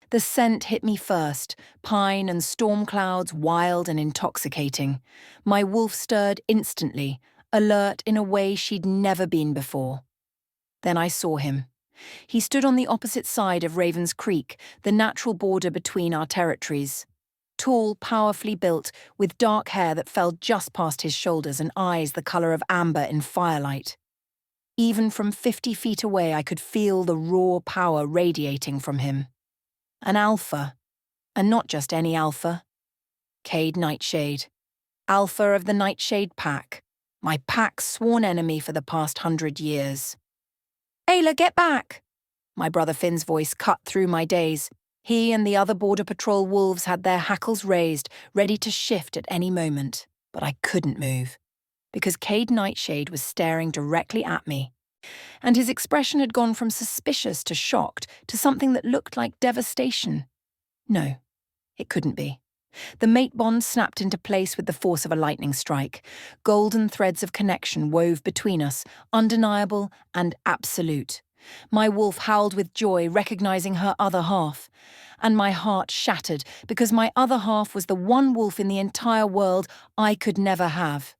The scent hit me first, pine and storm clouds wild and intoxicating. My wolf stirred instantly, alert in a way she'd never been before. Then I saw him. He stood on the opposite side of Raven's Creek, the natural border between our territories. Tall, powerfully built, with dark hair that fell just past his shoulders and eyes the colour of amber in firelight. Even from 50 feet away, I could feel the raw power radiating from him. An alpha, and not just any alpha. Cade Nightshade. Alpha of the Nightshade Pack, my pack's sworn enemy for the past 100 years. "Ayla, get back!" My brother Finn's voice cut through my daze. He and the other Border Patrol wolves had their hackles raised, ready to shift at any moment. But I couldn't move, because Cade Nightshade was staring directly at me. And his expression had gone from suspicious to shocked to something that looked like devastation. No, it couldn't be. The mate bond snapped into place with the force of a lightning strike. Golden threads of connection wove between us, undeniable and absolute. My wolf howled with joy, recognizing her other half. And my heart shattered, because my other half was the one wolf in the entire world I could never have.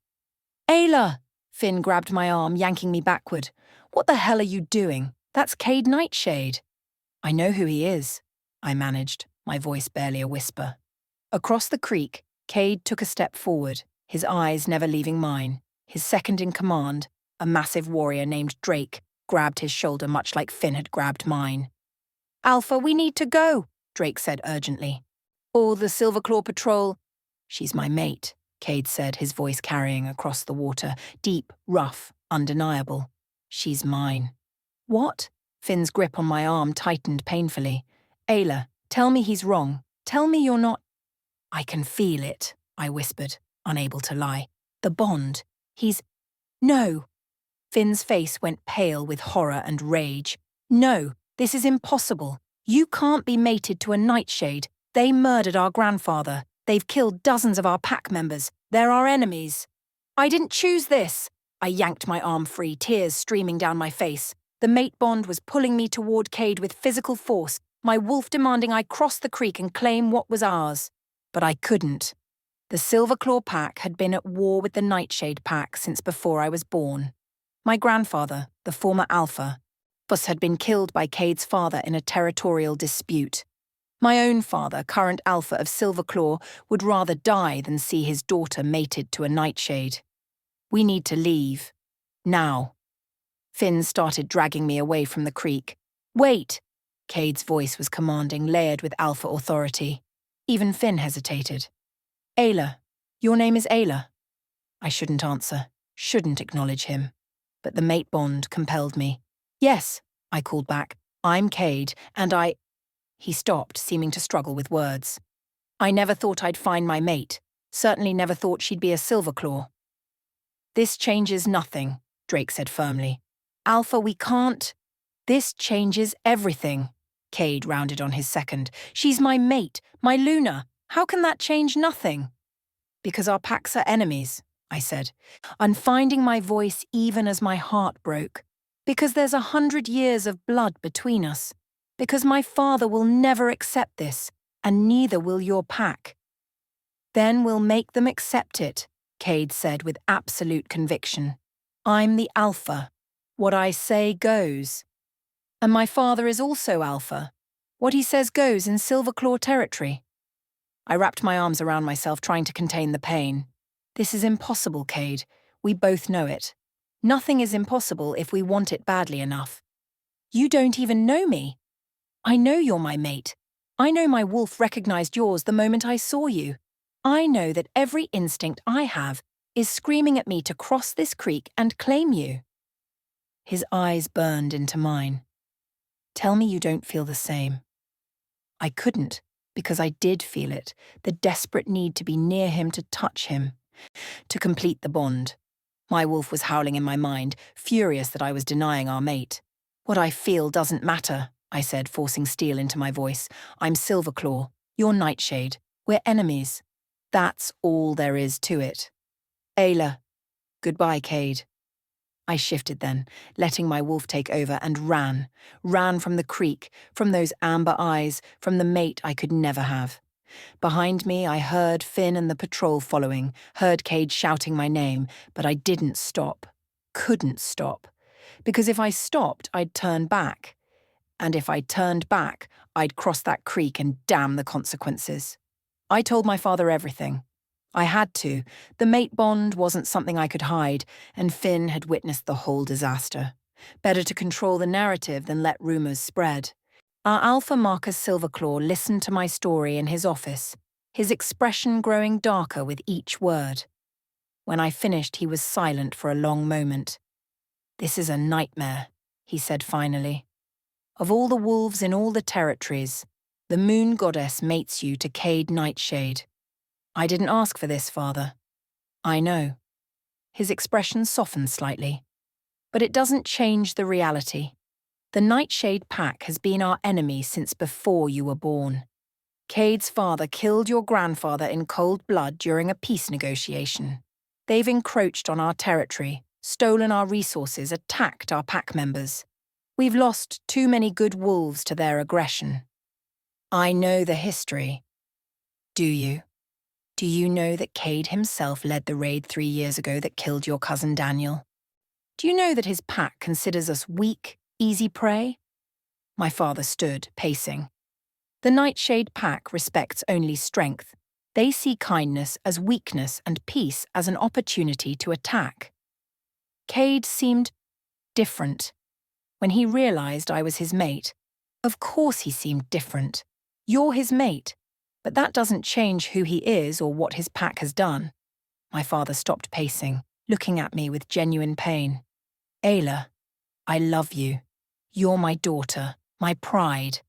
"Ayla!" Finn grabbed my arm, yanking me backward. "What the hell are you doing? That's Cade Nightshade." "I know who he is," I managed, my voice barely a whisper. Across the creek, Cade took a step forward, his eyes never leaving mine. His second in command, a massive warrior named Drake, grabbed his shoulder much like Finn had grabbed mine. "Alpha, we need to go," Drake said urgently. "All the Silverclaw Patrol—" "She's my mate," Cade said, his voice carrying across the water, deep, rough, undeniable. "She's mine." "What?" Finn's grip on my arm tightened painfully. "Ayla, tell me he's wrong. Tell me you're not—" "I can feel it," I whispered, unable to lie. "The bond. He's—" "No!" Finn's face went pale with horror and rage. "No, this is impossible. You can't be mated to a nightshade. They murdered our grandfather. They've killed dozens of our pack members. They're our enemies." "I didn't choose this." I yanked my arm free, tears streaming down my face. The mate bond was pulling me toward Cade with physical force, my wolf demanding I cross the creek and claim what was ours. But I couldn't. The Silverclaw Pack had been at war with the Nightshade Pack since before I was born. My grandfather, the former Alpha, had been killed by Cade's father in a territorial dispute. My own father, current Alpha of Silverclaw, would rather die than see his daughter mated to a Nightshade. "We need to leave. Now." Finn started dragging me away from the creek. "Wait!" Cade's voice was commanding, layered with Alpha authority. Even Finn hesitated. "Ayla. Your name is Ayla." I shouldn't answer, shouldn't acknowledge him. But the mate bond compelled me. "Yes," I called back. "I'm Cade, and I—" He stopped, seeming to struggle with words. "I never thought I'd find my mate. Certainly never thought she'd be a Silverclaw." "This changes nothing," Drake said firmly. "Alpha, we can't—" "This changes everything." Cade rounded on his second. "She's my mate, my Luna. How can that change nothing?" "Because our packs are enemies," I said, and finding my voice even as my heart broke. "Because there's 100 years of blood between us. Because my father will never accept this, and neither will your pack." "Then we'll make them accept it," Cade said with absolute conviction. "I'm the Alpha. What I say goes. And my father is also Alpha. What he says goes in Silverclaw territory." I wrapped my arms around myself, trying to contain the pain. "This is impossible, Cade. We both know it. Nothing is impossible if we want it badly enough. You don't even know me. I know you're my mate. I know my wolf recognized yours the moment I saw you. I know that every instinct I have is screaming at me to cross this creek and claim you." His eyes burned into mine. "Tell me you don't feel the same." I couldn't, because I did feel it, the desperate need to be near him, to touch him, to complete the bond. My wolf was howling in my mind, furious that I was denying our mate. "What I feel doesn't matter," I said, forcing steel into my voice. "I'm Silverclaw, you're Nightshade. We're enemies. That's all there is to it. Ayla." "Goodbye, Cade." I shifted then, letting my wolf take over, and ran from the creek, from those amber eyes, from the mate I could never have. Behind me, I heard Finn and the patrol following, heard Cade shouting my name, but I didn't stop. Couldn't stop. Because if I stopped, I'd turn back. And if I turned back, I'd cross that creek and damn the consequences. I told my father everything. I had to. The mate bond wasn't something I could hide, and Finn had witnessed the whole disaster. Better to control the narrative than let rumours spread. Our Alpha Marcus Silverclaw listened to my story in his office, his expression growing darker with each word. When I finished, he was silent for a long moment. "This is a nightmare," he said finally. "Of all the wolves in all the territories, the moon goddess mates you to Cade Nightshade. I didn't ask for this, Father. I know." His expression softened slightly. "But it doesn't change the reality. The Nightshade Pack has been our enemy since before you were born. Cade's father killed your grandfather in cold blood during a peace negotiation. They've encroached on our territory, stolen our resources, attacked our pack members. We've lost too many good wolves to their aggression. I know the history. Do you? Do you know that Cade himself led the raid 3 years ago that killed your cousin Daniel? Do you know that his pack considers us weak, easy prey?" My father stood, pacing. "The Nightshade Pack respects only strength. They see kindness as weakness and peace as an opportunity to attack. Cade seemed different. When he realized I was his mate, of course he seemed different. You're his mate, but that doesn't change who he is or what his pack has done." My father stopped pacing, looking at me with genuine pain. "Ayla, I love you. You're my daughter, my pride.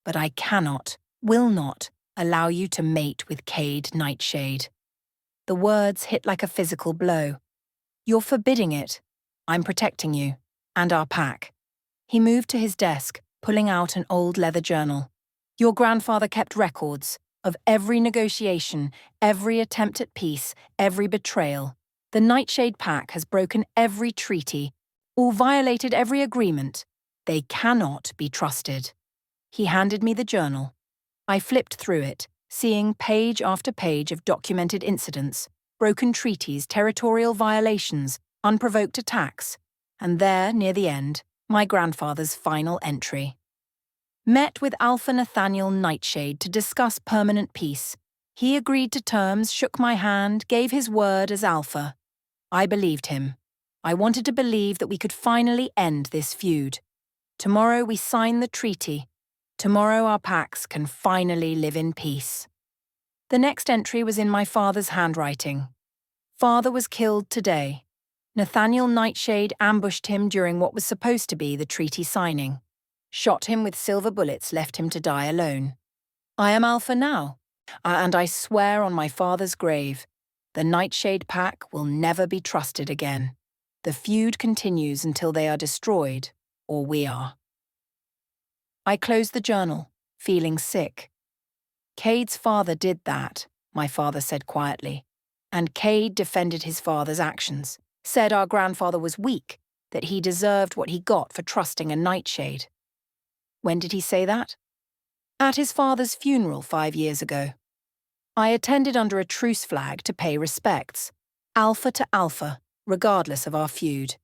But I cannot, will not, allow you to mate with Cade Nightshade." The words hit like a physical blow. "You're forbidding it. I'm protecting you, and our pack." He moved to his desk, pulling out an old leather journal. "Your grandfather kept records of every negotiation, every attempt at peace, every betrayal. The Nightshade Pack has broken every treaty, or violated every agreement. They cannot be trusted." He handed me the journal. I flipped through it, seeing page after page of documented incidents, broken treaties, territorial violations, unprovoked attacks, and there, near the end, my grandfather's final entry. "Met with Alpha Nathaniel Nightshade to discuss permanent peace. He agreed to terms, shook my hand, gave his word as Alpha. I believed him. I wanted to believe that we could finally end this feud. Tomorrow we sign the treaty. Tomorrow our packs can finally live in peace." The next entry was in my father's handwriting. "Father was killed today. Nathaniel Nightshade ambushed him during what was supposed to be the treaty signing. Shot him with silver bullets, left him to die alone. I am Alpha now, and I swear on my father's grave, the Nightshade Pack will never be trusted again. The feud continues until they are destroyed, or we are." I closed the journal, feeling sick. "Cade's father did that," my father said quietly, "and Cade defended his father's actions, said our grandfather was weak, that he deserved what he got for trusting a Nightshade." When did he say that? At his father's funeral 5 years ago. I attended under a truce flag to pay respects, Alpha to Alpha, regardless of our feud.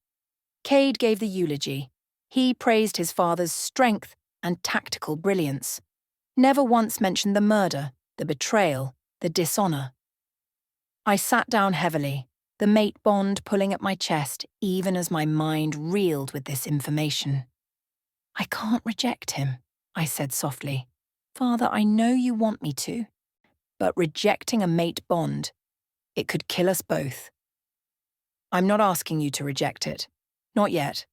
Cade gave the eulogy. He praised his father's strength and tactical brilliance. Never once mentioned the murder, the betrayal, the dishonor. I sat down heavily, the mate bond pulling at my chest even as my mind reeled with this information. "I can't reject him," I said softly. "Father, I know you want me to. But rejecting a mate bond, it could kill us both." "I'm not asking you to reject it. Not yet."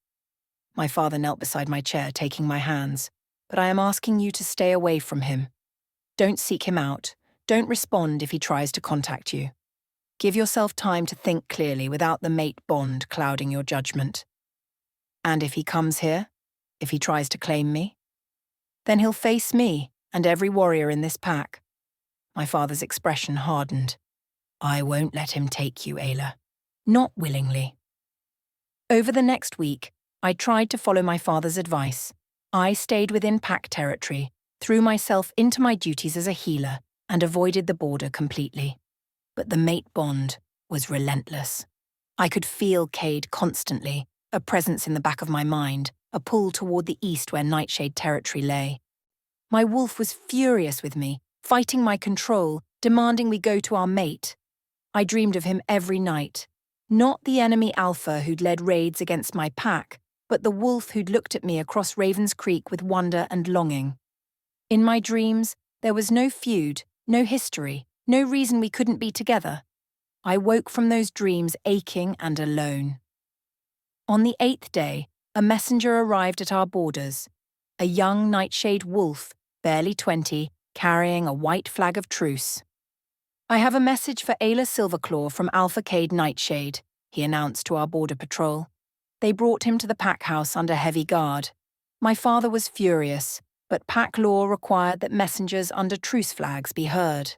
My father knelt beside my chair, taking my hands. "But I am asking you to stay away from him. Don't seek him out. Don't respond if he tries to contact you. Give yourself time to think clearly without the mate bond clouding your judgment. And if he comes here, if he tries to claim me, then he'll face me and every warrior in this pack." My father's expression hardened. "I won't let him take you, Ayla. Not willingly." Over the next week, I tried to follow my father's advice. I stayed within pack territory, threw myself into my duties as a healer, and avoided the border completely. But the mate bond was relentless. I could feel Cade constantly, a presence in the back of my mind, a pull toward the east where Nightshade territory lay. My wolf was furious with me, fighting my control, demanding we go to our mate. I dreamed of him every night. Not the enemy alpha who'd led raids against my pack, but the wolf who'd looked at me across Raven's Creek with wonder and longing. In my dreams, there was no feud, no history, no reason we couldn't be together. I woke from those dreams aching and alone. On the 8th day, a messenger arrived at our borders, a young Nightshade wolf, barely 20, carrying a white flag of truce. "I have a message for Ayla Silverclaw from Alpha Cade Nightshade," he announced to our border patrol. They brought him to the pack house under heavy guard. My father was furious, but pack law required that messengers under truce flags be heard.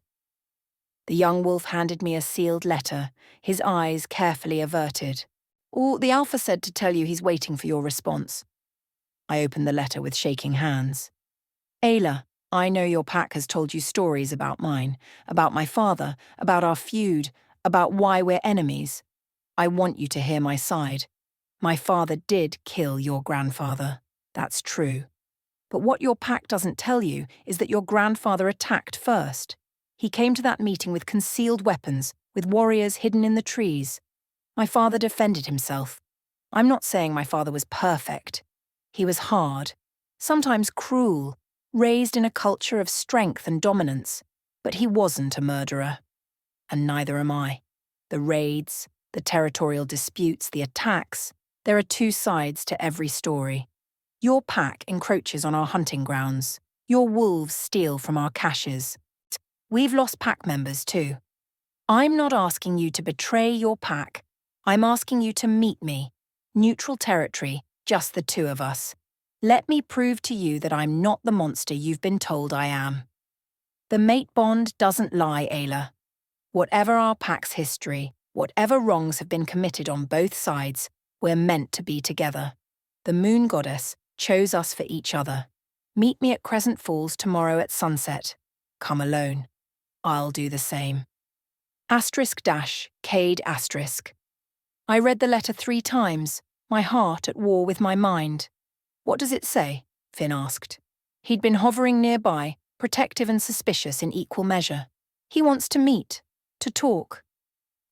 The young wolf handed me a sealed letter, his eyes carefully averted. The Alpha said to tell you he's waiting for your response." I opened the letter with shaking hands. "Ayla, I know your pack has told you stories about mine, about my father, about our feud, about why we're enemies. I want you to hear my side. My father did kill your grandfather. That's true. But what your pack doesn't tell you is that your grandfather attacked first. He came to that meeting with concealed weapons, with warriors hidden in the trees. My father defended himself. I'm not saying my father was perfect. He was hard, sometimes cruel, raised in a culture of strength and dominance. But he wasn't a murderer. And neither am I. The raids, the territorial disputes, the attacks, there are two sides to every story. Your pack encroaches on our hunting grounds. Your wolves steal from our caches. We've lost pack members too. I'm not asking you to betray your pack. I'm asking you to meet me. Neutral territory, just the two of us. Let me prove to you that I'm not the monster you've been told I am. The mate bond doesn't lie, Ayla. Whatever our pack's history, whatever wrongs have been committed on both sides, we're meant to be together. The moon goddess chose us for each other. Meet me at Crescent Falls tomorrow at sunset. Come alone. I'll do the same. *Cade*. I read the letter 3 times, my heart at war with my mind. "What does it say?" Finn asked. He'd been hovering nearby, protective and suspicious in equal measure. "He wants to meet, to talk."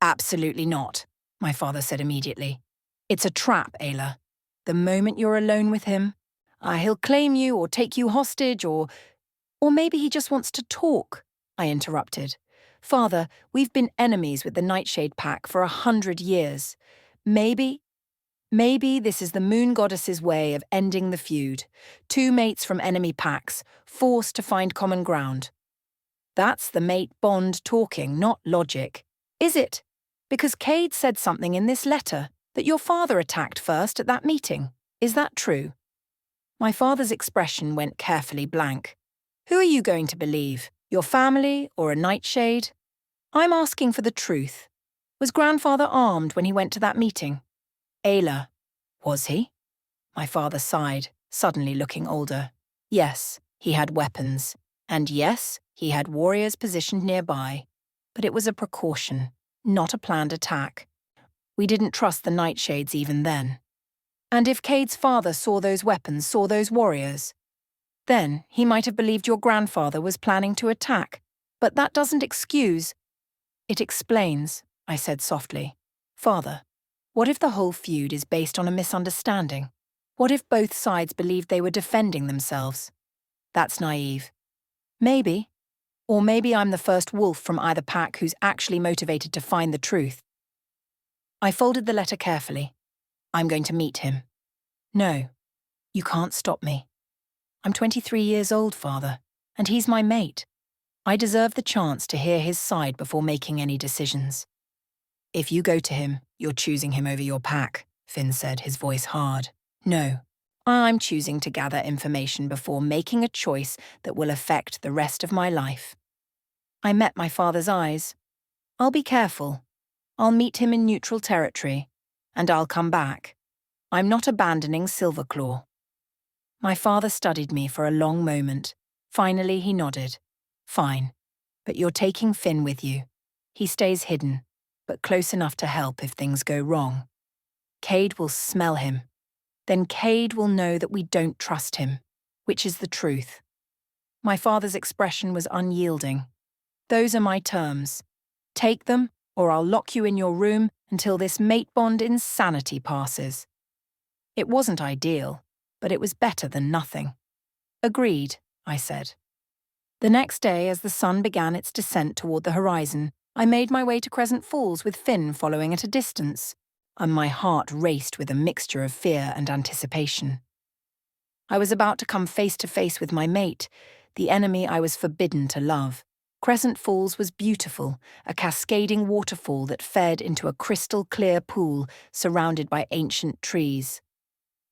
"Absolutely not," my father said immediately. "It's a trap, Ayla. The moment you're alone with him, he'll claim you or take you hostage or maybe he just wants to talk," I interrupted. "Father, we've been enemies with the Nightshade Pack for 100 years. Maybe this is the moon goddess's way of ending the feud. 2 mates from enemy packs, forced to find common ground." That's the mate bond talking, not logic. Is it? Because Cade said something in this letter, that your father attacked first at that meeting. Is that true? My father's expression went carefully blank. "Who are you going to believe? Your family or a nightshade? I'm asking for the truth. Was grandfather armed when he went to that meeting?" "Ayla, was he?" My father sighed, suddenly looking older. "Yes, he had weapons. And yes, he had warriors positioned nearby. But it was a precaution, not a planned attack. We didn't trust the Nightshades even then. And if Cade's father saw those weapons, saw those warriors, then he might have believed your grandfather was planning to attack. But that doesn't excuse." "It explains," I said softly. "Father, what if the whole feud is based on a misunderstanding? What if both sides believed they were defending themselves? That's naive. Maybe. Or maybe I'm the first wolf from either pack who's actually motivated to find the truth." I folded the letter carefully. "I'm going to meet him." "No, you can't stop me. I'm 23 years old, Father, and he's my mate. I deserve the chance to hear his side before making any decisions." "If you go to him, you're choosing him over your pack," Finn said, his voice hard. "No, I'm choosing to gather information before making a choice that will affect the rest of my life." I met my father's eyes. "I'll be careful. I'll meet him in neutral territory, and I'll come back. I'm not abandoning Silverclaw. My father studied me for a long moment. Finally, he nodded. Fine. But you're taking Finn with you. He stays hidden, but close enough to help if things go wrong. Cade will smell him. Then Cade will know that we don't trust him, which is the truth. My father's expression was unyielding. Those are my terms. Take them, or I'll lock you in your room until this mate bond insanity passes. It wasn't ideal, but it was better than nothing. Agreed, I said. The next day, as the sun began its descent toward the horizon, I made my way to Crescent Falls with Finn following at a distance, and my heart raced with a mixture of fear and anticipation. I was about to come face to face with my mate, the enemy I was forbidden to love. Crescent Falls was beautiful, a cascading waterfall that fed into a crystal-clear pool surrounded by ancient trees.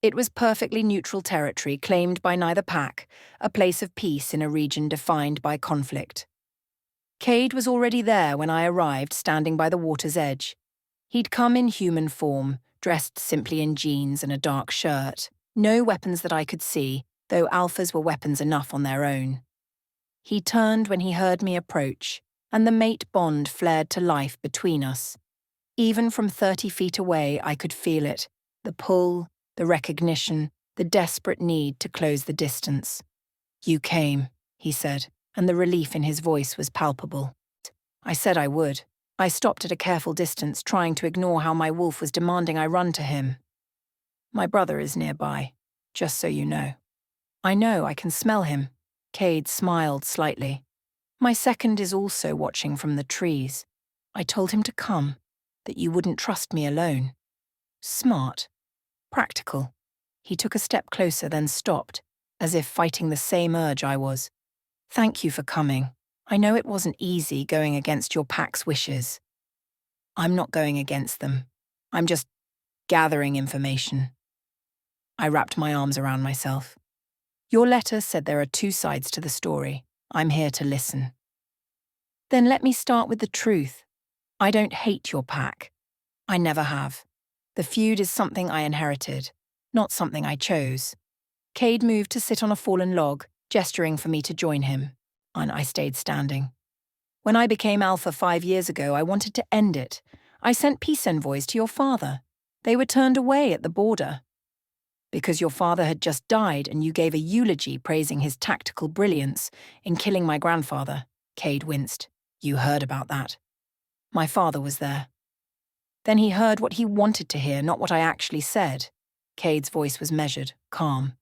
It was perfectly neutral territory claimed by neither pack, a place of peace in a region defined by conflict. Cade was already there when I arrived, standing by the water's edge. He'd come in human form, dressed simply in jeans and a dark shirt. No weapons that I could see, though alphas were weapons enough on their own. He turned when he heard me approach, and the mate bond flared to life between us. Even from 30 feet away, I could feel it, the pull, the recognition, the desperate need to close the distance. You came, he said, and the relief in his voice was palpable. I said I would. I stopped at a careful distance, trying to ignore how my wolf was demanding I run to him. My brother is nearby, just so you know. I know, I can smell him. Cade smiled slightly. My second is also watching from the trees. I told him to come, that you wouldn't trust me alone. Smart. Practical. He took a step closer, then stopped, as if fighting the same urge I was. Thank you for coming. I know it wasn't easy going against your pack's wishes. I'm not going against them. I'm just gathering information. I wrapped my arms around myself. Your letter said there are two sides to the story. I'm here to listen. Then let me start with the truth. I don't hate your pack. I never have. The feud is something I inherited, not something I chose. Cade moved to sit on a fallen log, gesturing for me to join him, and I stayed standing. When I became Alpha 5 years ago, I wanted to end it. I sent peace envoys to your father. They were turned away at the border. Because your father had just died and you gave a eulogy praising his tactical brilliance in killing my grandfather, Cade winced. You heard about that. My father was there. Then he heard what he wanted to hear, not what I actually said. Cade's voice was measured, calm.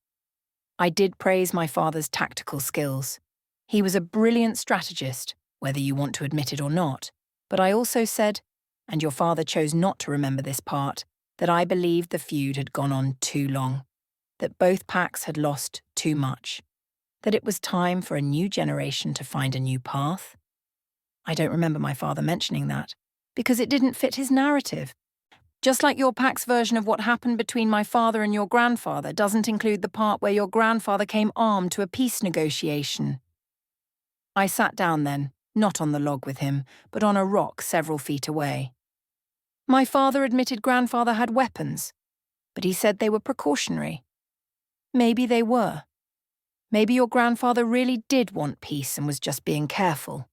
I did praise my father's tactical skills. He was a brilliant strategist, whether you want to admit it or not. But I also said, and your father chose not to remember this part, that I believed the feud had gone on too long, that both packs had lost too much, that it was time for a new generation to find a new path. I don't remember my father mentioning that, because it didn't fit his narrative. Just like your pack's version of what happened between my father and your grandfather doesn't include the part where your grandfather came armed to a peace negotiation. I sat down then, not on the log with him, but on a rock several feet away. My father admitted grandfather had weapons, but he said they were precautionary. Maybe they were. Maybe your grandfather really did want peace and was just being careful.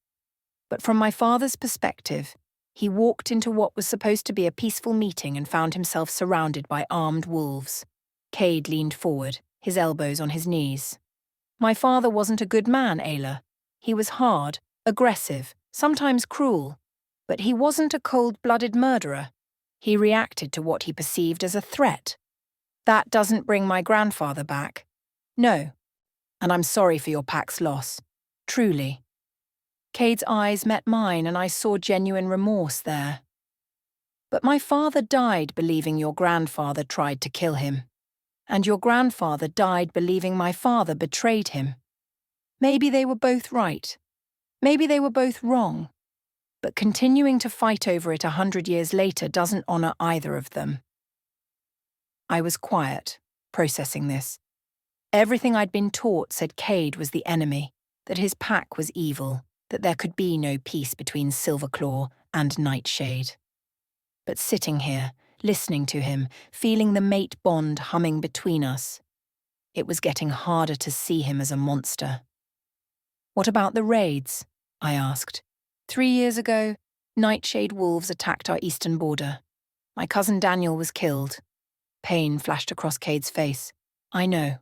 But from my father's perspective, he walked into what was supposed to be a peaceful meeting and found himself surrounded by armed wolves. Cade leaned forward, his elbows on his knees. My father wasn't a good man, Ayla. He was hard, aggressive, sometimes cruel. But he wasn't a cold-blooded murderer. He reacted to what he perceived as a threat. That doesn't bring my grandfather back. No. And I'm sorry for your pack's loss. Truly. Cade's eyes met mine and I saw genuine remorse there. But my father died believing your grandfather tried to kill him. And your grandfather died believing my father betrayed him. Maybe they were both right. Maybe they were both wrong. But continuing to fight over it 100 years later doesn't honor either of them. I was quiet, processing this. Everything I'd been taught said Cade was the enemy, that his pack was evil, that there could be no peace between Silverclaw and Nightshade. But sitting here, listening to him, feeling the mate bond humming between us. It was getting harder to see him as a monster. "What about the raids?" I asked. 3 years ago, nightshade wolves attacked our eastern border. My cousin Daniel was killed. Pain flashed across Cade's face. "I know.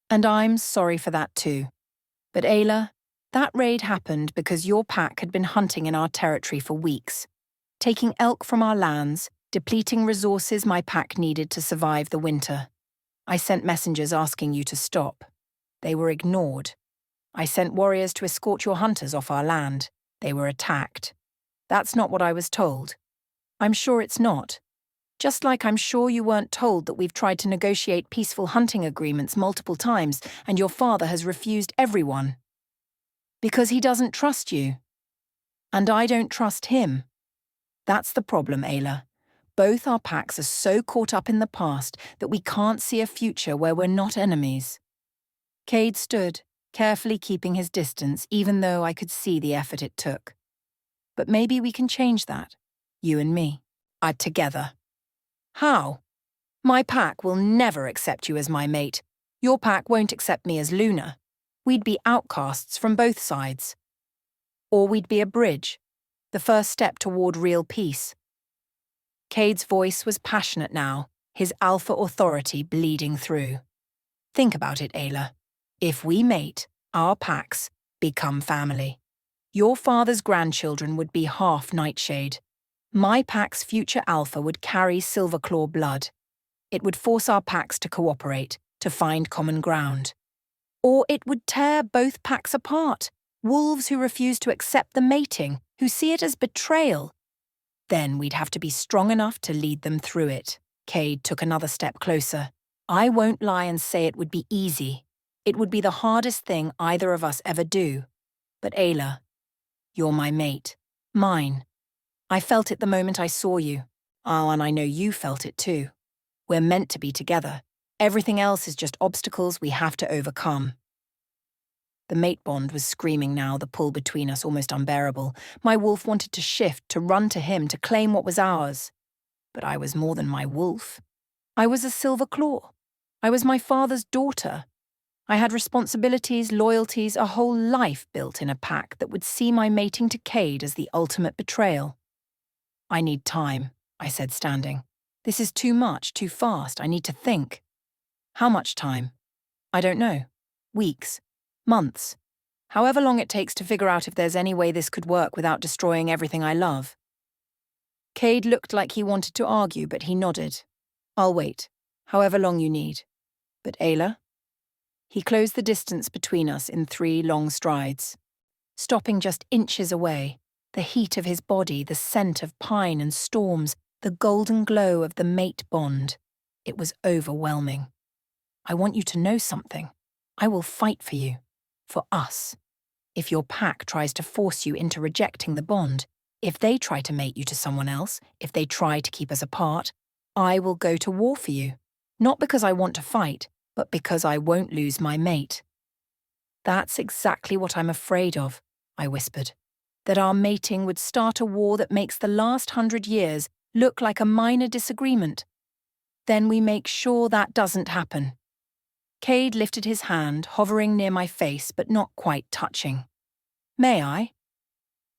And I'm sorry for that too. But Ayla, that raid happened because your pack had been hunting in our territory for weeks, taking elk from our lands, depleting resources my pack needed to survive the winter. I sent messengers asking you to stop. They were ignored. I sent warriors to escort your hunters off our land. They were attacked. That's not what I was told. I'm sure it's not. Just like I'm sure you weren't told that we've tried to negotiate peaceful hunting agreements multiple times and your father has refused everyone. Because he doesn't trust you. And I don't trust him. That's the problem, Ayla. Both our packs are so caught up in the past that we can't see a future where we're not enemies." Cade stood, carefully keeping his distance even though I could see the effort it took. "But maybe we can change that. You and me. Together." "How?" "My pack will never accept you as my mate. Your pack won't accept me as Luna. We'd be outcasts from both sides. Or we'd be a bridge, the first step toward real peace." Cade's voice was passionate now, his alpha authority bleeding through. "Think about it, Ayla. If we mate, our packs become family. Your father's grandchildren would be half nightshade. My pack's future alpha would carry Silverclaw blood. It would force our packs to cooperate, to find common ground. Or it would tear both packs apart, wolves who refuse to accept the mating, who see it as betrayal. Then we'd have to be strong enough to lead them through it." Cade took another step closer. "I won't lie and say it would be easy. It would be the hardest thing either of us ever do. But Ayla, you're my mate. Mine. I felt it the moment I saw you. Oh, and I know you felt it too. We're meant to be together. Everything else is just obstacles we have to overcome." The mate bond was screaming now, the pull between us almost unbearable. My wolf wanted to shift, to run to him, to claim what was ours. But I was more than my wolf. I was a silver claw. I was my father's daughter. I had responsibilities, loyalties, a whole life built in a pack that would see my mating to Cade as the ultimate betrayal. "I need time," I said, standing. "This is too much, too fast. I need to think." "How much time?" "I don't know. Weeks. Months. However long it takes to figure out if there's any way this could work without destroying everything I love." Cade looked like he wanted to argue, but he nodded. "I'll wait. However long you need. But Ayla?" He closed the distance between us in 3 long strides. Stopping just inches away, the heat of his body, the scent of pine and storms, the golden glow of the mate bond. It was overwhelming. "I want you to know something. I will fight for you. For us. If your pack tries to force you into rejecting the bond, if they try to mate you to someone else, if they try to keep us apart, I will go to war for you. Not because I want to fight, but because I won't lose my mate." "That's exactly what I'm afraid of," I whispered. "That our mating would start a war that makes the last 100 years look like a minor disagreement. Then we make sure that doesn't happen." Cade lifted his hand, hovering near my face but not quite touching. "May I?"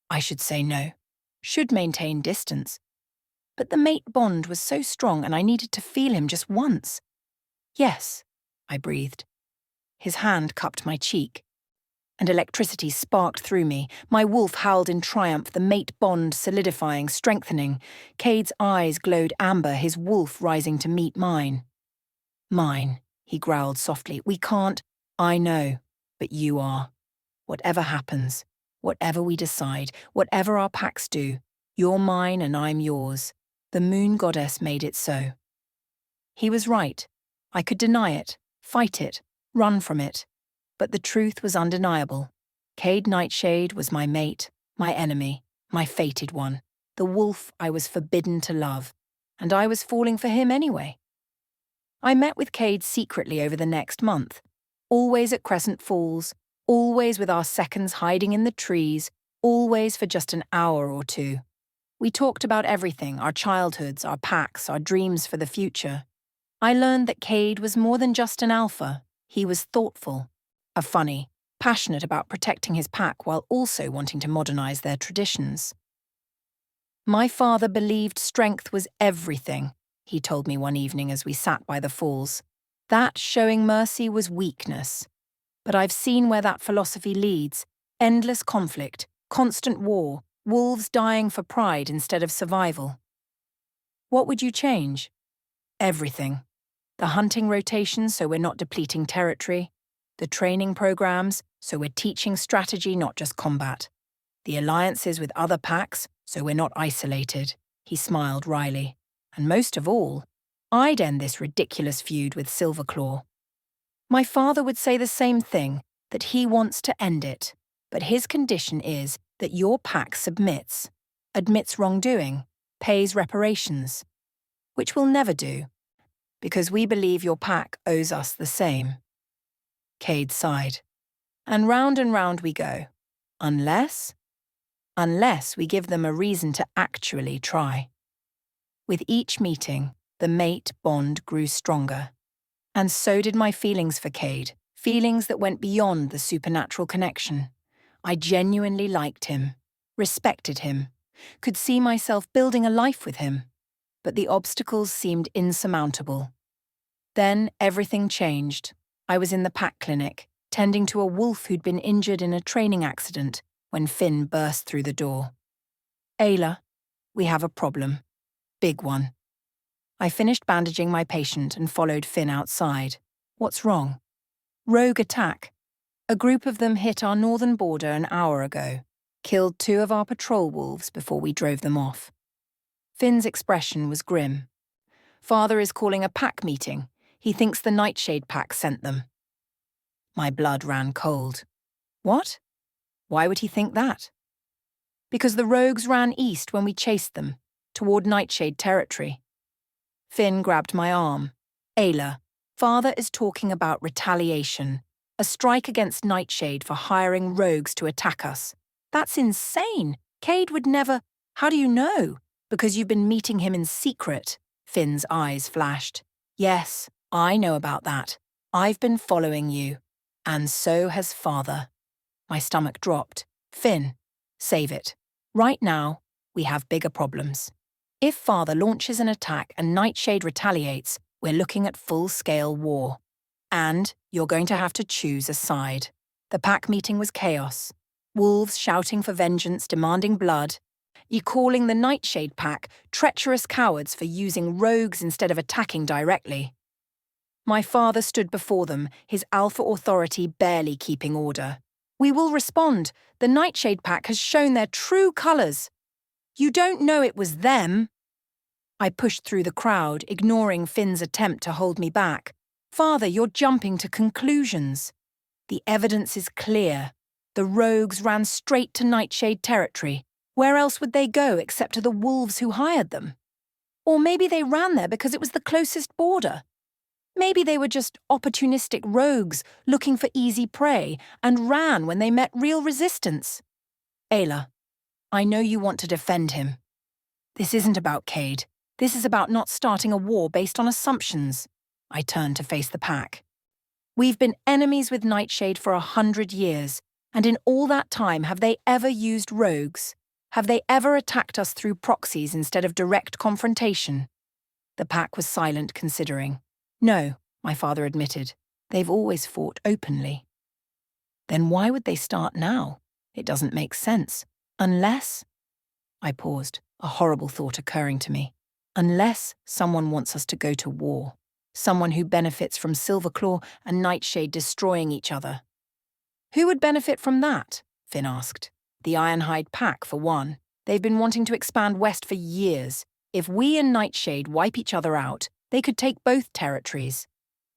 I should say no. Should maintain distance. But the mate bond was so strong and I needed to feel him just once. "Yes," I breathed. His hand cupped my cheek. And electricity sparked through me. My wolf howled in triumph, the mate bond solidifying, strengthening. Cade's eyes glowed amber, his wolf rising to meet mine. "Mine," he growled softly. "We can't—" "I know, but you are. Whatever happens, whatever we decide, whatever our packs do, you're mine and I'm yours. The moon goddess made it so." He was right. I could deny it, fight it, run from it. But the truth was undeniable. Cade Nightshade was my mate, my enemy, my fated one, the wolf I was forbidden to love, and I was falling for him anyway. I met with Cade secretly over the next month, always at Crescent Falls, always with our seconds hiding in the trees, always for just an hour or two. We talked about everything, our childhoods, our packs, our dreams for the future. I learned that Cade was more than just an alpha. He was thoughtful, a funny, passionate about protecting his pack while also wanting to modernize their traditions. My father believed strength was everything, he told me one evening as we sat by the falls. That showing mercy was weakness. But I've seen where that philosophy leads: endless conflict, constant war, wolves dying for pride instead of survival. What would you change? Everything. The hunting rotations so we're not depleting territory, the training programs so we're teaching strategy, not just combat, the alliances with other packs so we're not isolated, he smiled wryly. And most of all, I'd end this ridiculous feud with Silverclaw. My father would say the same thing, that he wants to end it, but his condition is that your pack submits, admits wrongdoing, pays reparations, which we'll never do, because we believe your pack owes us the same. Cade sighed. And round we go. Unless we give them a reason to actually try. With each meeting, the mate bond grew stronger. And so did my feelings for Cade, feelings that went beyond the supernatural connection. I genuinely liked him, respected him, could see myself building a life with him. But the obstacles seemed insurmountable. Then everything changed. I was in the pack clinic, tending to a wolf who'd been injured in a training accident, when Finn burst through the door. Ayla, we have a problem. Big one. I finished bandaging my patient and followed Finn outside. What's wrong? Rogue attack. A group of them hit our northern border an hour ago, killed 2 of our patrol wolves before we drove them off. Finn's expression was grim. Father is calling a pack meeting. He thinks the Nightshade pack sent them. My blood ran cold. What? Why would he think that? Because the rogues ran east when we chased them, toward Nightshade territory. Finn grabbed my arm. Ayla, Father is talking about retaliation, a strike against Nightshade for hiring rogues to attack us. That's insane. Cade would never— How do you know? Because you've been meeting him in secret. Finn's eyes flashed. Yes, I know about that. I've been following you. And so has Father. My stomach dropped. Finn, save it. Right now, we have bigger problems. If Father launches an attack and Nightshade retaliates, we're looking at full-scale war. And you're going to have to choose a side. The pack meeting was chaos. Wolves shouting for vengeance, demanding blood. You calling the Nightshade pack treacherous cowards for using rogues instead of attacking directly. My father stood before them, his alpha authority barely keeping order. We will respond. The Nightshade pack has shown their true colours. You don't know it was them. I pushed through the crowd, ignoring Finn's attempt to hold me back. Father, you're jumping to conclusions. The evidence is clear. The rogues ran straight to Nightshade territory. Where else would they go except to the wolves who hired them? Or maybe they ran there because it was the closest border. Maybe they were just opportunistic rogues looking for easy prey and ran when they met real resistance. Ayla, I know you want to defend him. This isn't about Cade. This is about not starting a war based on assumptions. I turned to face the pack. We've been enemies with Nightshade for 100 years, and in all that time have they ever used rogues? Have they ever attacked us through proxies instead of direct confrontation? The pack was silent, considering. No, my father admitted. They've always fought openly. Then why would they start now? It doesn't make sense. Unless— I paused, a horrible thought occurring to me. Unless someone wants us to go to war. Someone who benefits from Silverclaw and Nightshade destroying each other. Who would benefit from that? Finn asked. The Ironhide pack, for one. They've been wanting to expand west for years. If we and Nightshade wipe each other out, they could take both territories.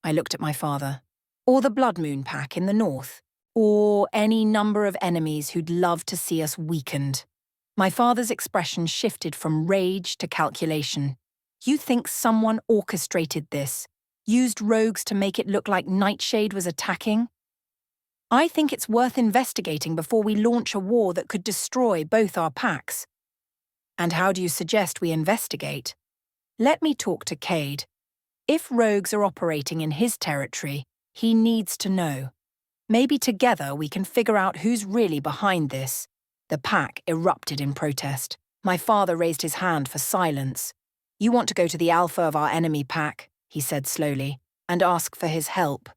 I looked at my father. Or the Blood Moon pack in the north. Or any number of enemies who'd love to see us weakened. My father's expression shifted from rage to calculation. You think someone orchestrated this? Used rogues to make it look like Nightshade was attacking? I think it's worth investigating before we launch a war that could destroy both our packs. And how do you suggest we investigate? Let me talk to Cade. If rogues are operating in his territory, he needs to know. Maybe together we can figure out who's really behind this. The pack erupted in protest. My father raised his hand for silence. You want to go to the alpha of our enemy pack, he said slowly, and ask for his help.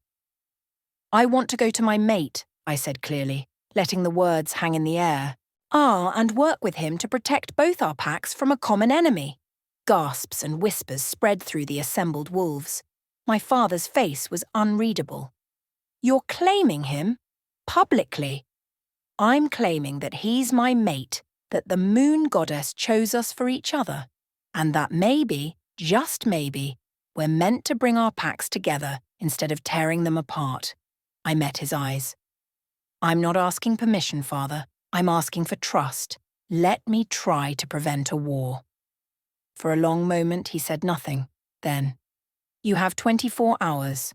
I want to go to my mate, I said clearly, letting the words hang in the air. And work with him to protect both our packs from a common enemy. Gasps and whispers spread through the assembled wolves. My father's face was unreadable. You're claiming him? Publicly? I'm claiming that he's my mate, that the moon goddess chose us for each other, and that maybe, just maybe, we're meant to bring our packs together instead of tearing them apart. I met his eyes. I'm not asking permission, Father. I'm asking for trust. Let me try to prevent a war. For a long moment he said nothing. Then, you have 24 hours.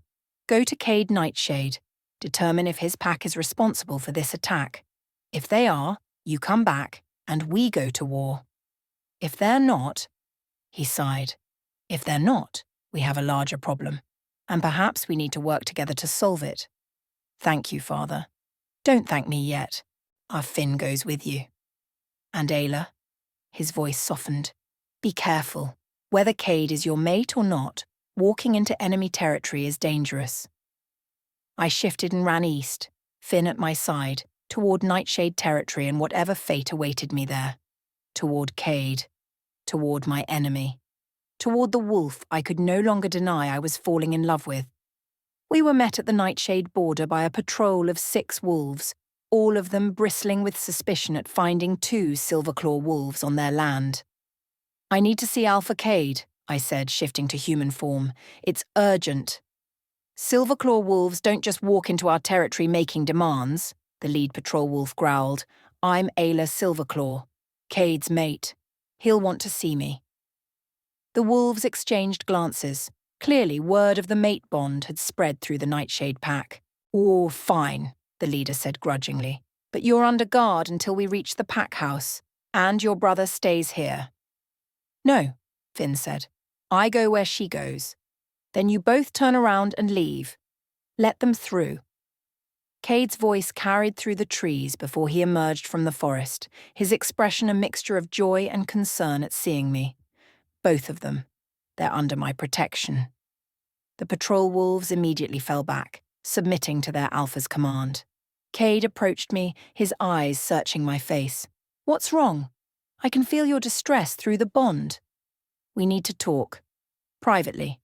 Go to Cade Nightshade. Determine if his pack is responsible for this attack. If they are, you come back, and we go to war. If they're not, he sighed. If they're not, we have a larger problem, and perhaps we need to work together to solve it. Thank you, Father. Don't thank me yet. Our Finn goes with you. And Ayla? His voice softened. Be careful. Whether Cade is your mate or not, walking into enemy territory is dangerous. I shifted and ran east, Finn at my side, toward Nightshade territory and whatever fate awaited me there. Toward Cade. Toward my enemy. Toward the wolf I could no longer deny I was falling in love with. We were met at the Nightshade border by a patrol of 6 wolves, all of them bristling with suspicion at finding 2 Silverclaw wolves on their land. I need to see Alpha Cade, I said, shifting to human form. It's urgent. Silverclaw wolves don't just walk into our territory making demands, the lead patrol wolf growled. I'm Ayla Silverclaw, Cade's mate. He'll want to see me. The wolves exchanged glances. Clearly, word of the mate bond had spread through the Nightshade pack. Oh, fine, the leader said grudgingly. But you're under guard until we reach the pack house, and your brother stays here. No, Finn said. I go where she goes. Then you both turn around and leave. Let them through. Cade's voice carried through the trees before he emerged from the forest, his expression a mixture of joy and concern at seeing me. Both of them. They're under my protection. The patrol wolves immediately fell back, submitting to their alpha's command. Cade approached me, his eyes searching my face. What's wrong? I can feel your distress through the bond. We need to talk. Privately.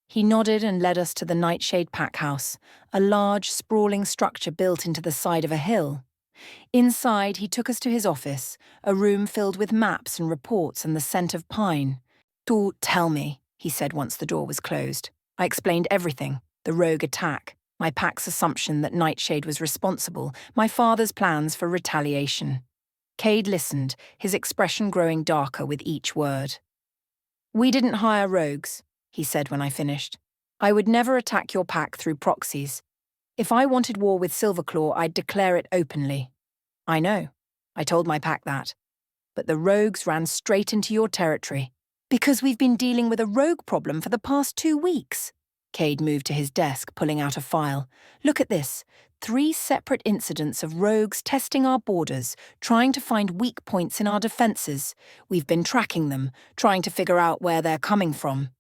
He nodded and led us to the Nightshade pack house, a large, sprawling structure built into the side of a hill. Inside, he took us to his office, a room filled with maps and reports and the scent of pine. "Do tell me," he said once the door was closed. I explained everything, the rogue attack, my pack's assumption that Nightshade was responsible, my father's plans for retaliation. Cade listened, his expression growing darker with each word. "We didn't hire rogues," he said when I finished. "I would never attack your pack through proxies. If I wanted war with Silverclaw, I'd declare it openly. I know. I told my pack that. But the rogues ran straight into your territory. Because we've been dealing with a rogue problem for the past 2 weeks." Cade moved to his desk, pulling out a file. "Look at this. 3 separate incidents of rogues testing our borders, trying to find weak points in our defences. We've been tracking them, trying to figure out where they're coming from."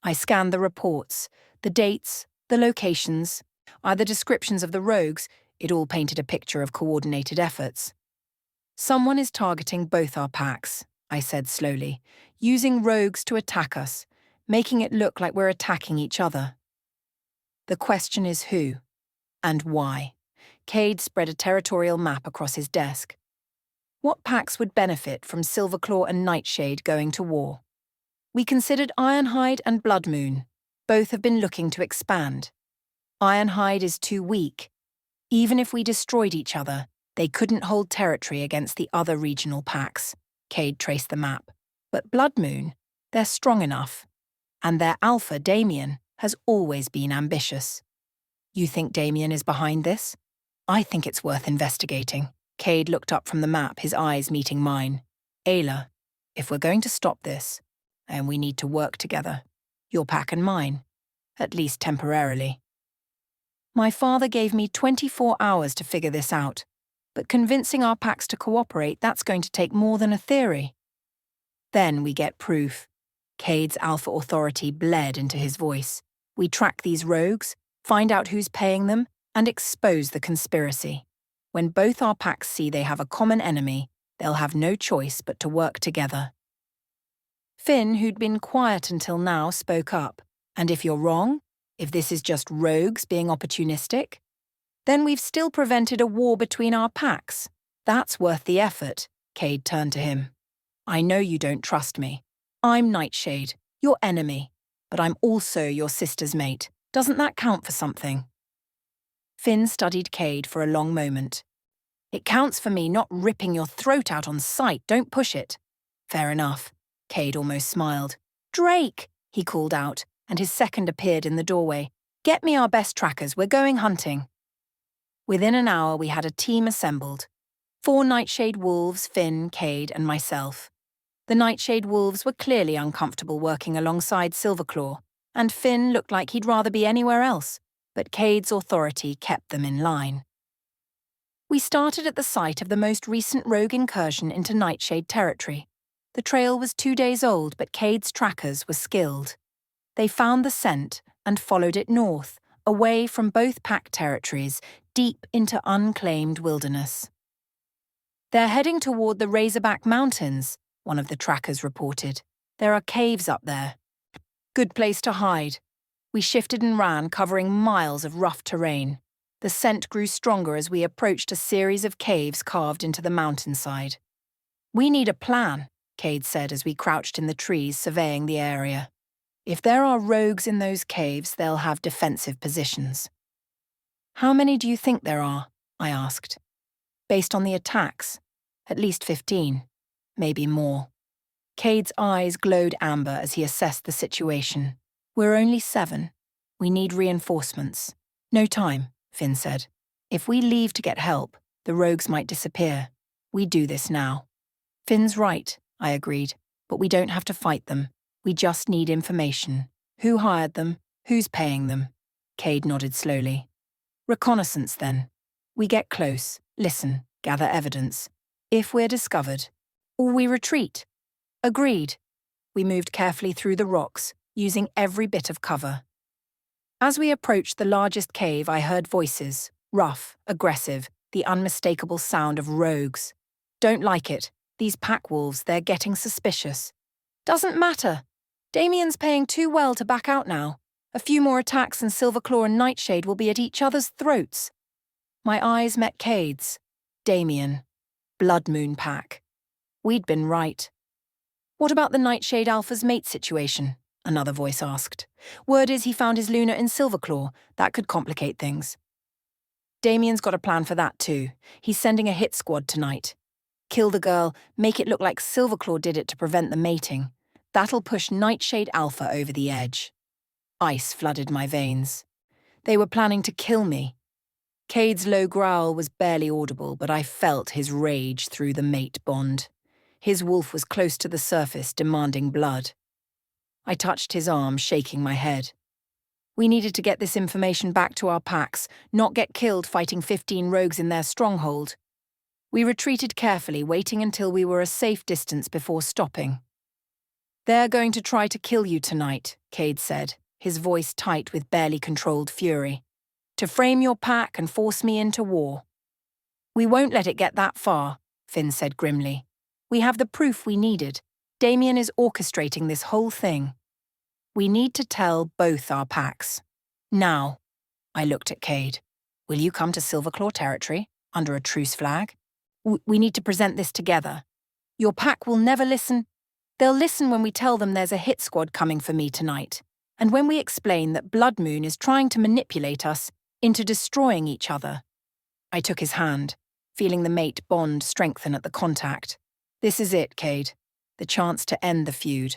I scanned the reports, the dates, the locations, the descriptions of the rogues. It all painted a picture of coordinated efforts. "Someone is targeting both our packs," I said slowly, "using rogues to attack us, making it look like we're attacking each other. The question is who, and why." Cade spread a territorial map across his desk. "What packs would benefit from Silverclaw and Nightshade going to war? We considered Ironhide and Bloodmoon. Both have been looking to expand. Ironhide is too weak. Even if we destroyed each other, they couldn't hold territory against the other regional packs." Cade traced the map. "But Bloodmoon, they're strong enough. And their alpha, Damien, has always been ambitious. You think Damien is behind this? I think it's worth investigating." Cade looked up from the map, his eyes meeting mine. "Ayla, If we're going to stop this, and we need to work together, your pack and mine, at least temporarily. My father gave me 24 hours to figure this out, but convincing our packs to cooperate, that's going to take more than a theory. Then we get proof. Cade's alpha authority bled into his voice. We track these rogues, find out who's paying them, and expose the conspiracy. When both our packs see they have a common enemy, they'll have no choice but to work together. Finn, who'd been quiet until now, spoke up. And if you're wrong, if this is just rogues being opportunistic, then we've still prevented a war between our packs. That's worth the effort. Cade turned to him. I know you don't trust me. I'm Nightshade, your enemy, but I'm also your sister's mate. Doesn't that count for something? Finn studied Cade for a long moment. It counts for me not ripping your throat out on sight. Don't push it. Fair enough. Cade almost smiled. Drake, he called out, and his second appeared in the doorway. Get me our best trackers, we're going hunting. Within an hour we had a team assembled. 4 Nightshade wolves, Finn, Cade, and myself. The Nightshade wolves were clearly uncomfortable working alongside Silverclaw, and Finn looked like he'd rather be anywhere else, but Cade's authority kept them in line. We started at the site of the most recent rogue incursion into Nightshade territory. The trail was 2 days old, but Cade's trackers were skilled. They found the scent and followed it north, away from both pack territories, deep into unclaimed wilderness. They're heading toward the Razorback Mountains, one of the trackers reported. There are caves up there. Good place to hide. We shifted and ran, covering miles of rough terrain. The scent grew stronger as we approached a series of caves carved into the mountainside. We need a plan, Cade said as we crouched in the trees surveying the area. If there are rogues in those caves, they'll have defensive positions. How many do you think there are? I asked. Based on the attacks, at least 15, maybe more. Cade's eyes glowed amber as he assessed the situation. We're only 7. We need reinforcements. No time, Finn said. If we leave to get help, the rogues might disappear. We do this now. Finn's right, I agreed, but we don't have to fight them. We just need information. Who hired them? Who's paying them? Cade nodded slowly. Reconnaissance, then. We get close, listen, gather evidence. If we're discovered, or we retreat. Agreed. We moved carefully through the rocks, using every bit of cover. As we approached the largest cave, I heard voices, rough, aggressive, the unmistakable sound of rogues. Don't like it. These pack wolves, they're getting suspicious. Doesn't matter. Damien's paying too well to back out now. A few more attacks and Silverclaw and Nightshade will be at each other's throats. My eyes met Cade's. Damien. Blood Moon Pack. We'd been right. What about the Nightshade Alpha's mate situation? Another voice asked. Word is he found his Luna in Silverclaw. That could complicate things. Damien's got a plan for that too. He's sending a hit squad tonight. Kill the girl, make it look like Silverclaw did it to prevent the mating. That'll push Nightshade Alpha over the edge. Ice flooded my veins. They were planning to kill me. Cade's low growl was barely audible, but I felt his rage through the mate bond. His wolf was close to the surface, demanding blood. I touched his arm, shaking my head. We needed to get this information back to our packs, not get killed fighting 15 rogues in their stronghold. We retreated carefully, waiting until we were a safe distance before stopping. They're going to try to kill you tonight, Cade said, his voice tight with barely controlled fury. To frame your pack and force me into war. We won't let it get that far, Finn said grimly. We have the proof we needed. Damien is orchestrating this whole thing. We need to tell both our packs. Now. I looked at Cade. Will you come to Silverclaw territory, under a truce flag? We need to present this together. Your pack will never listen. They'll listen when we tell them there's a hit squad coming for me tonight, and when we explain that Blood Moon is trying to manipulate us into destroying each other. I took his hand, feeling the mate bond strengthen at the contact. This is it, Cade. The chance to end the feud.